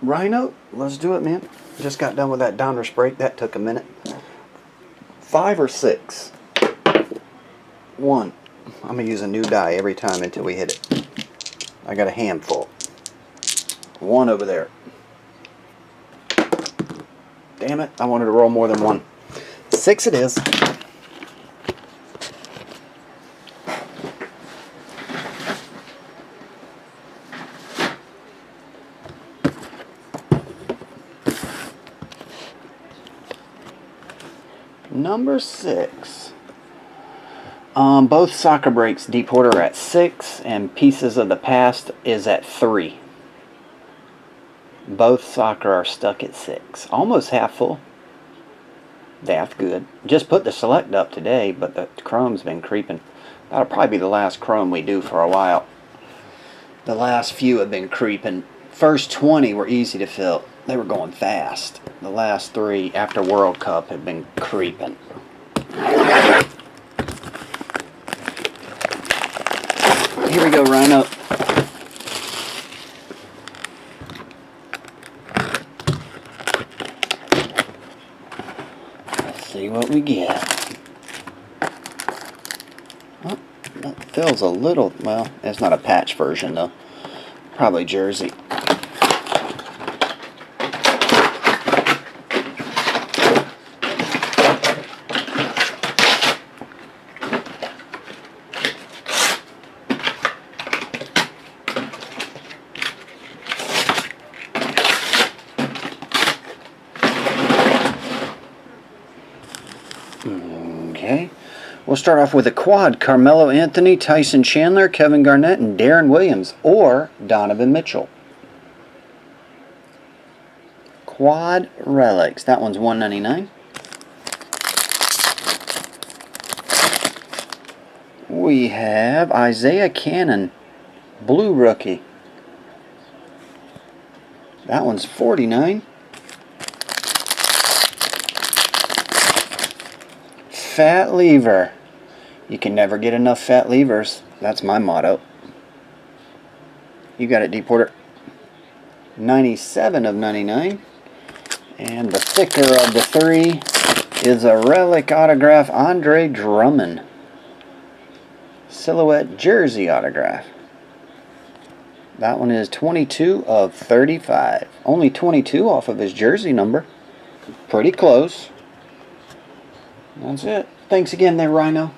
Ryno, let's do it, man. Just got done with that Donruss break. That took a minute. 5 or 6? 1. I'm going to use a new die every time until we hit it. I got a handful. 1 over there. Damn it, I wanted to roll more than 1. 6 it is. Number 6. Both soccer breaks, Deporter are at 6, and Pieces of the Past is at 3. Both soccer are stuck at 6. Almost half full. That's good. Just put the select up today, but the chrome's been creeping. That'll probably be the last chrome we do for a while. The last few have been creeping. First 20 were easy to fill. They were going fast. The last 3 after World Cup have been creeping. Here we go, Ryno. Let's see what we get. Oh, that feels a little, well, it's not a patch version though. Probably jersey. Okay, we'll start off with a quad. Carmelo Anthony, Tyson Chandler, Kevin Garnett, and Darren Williams, or Donovan Mitchell. Quad relics. That one's $1.99. We have Isaiah Cannon, blue rookie. That one's $49. Fat lever. You can never get enough fat levers. That's my motto. You got it, Deporter. 97 of 99. And the thicker of the 3 is a relic autograph, Andre Drummond. Silhouette jersey autograph. That one is 22 of 35. Only 22 off of his jersey number. Pretty close. That's it. Thanks again there, Ryno.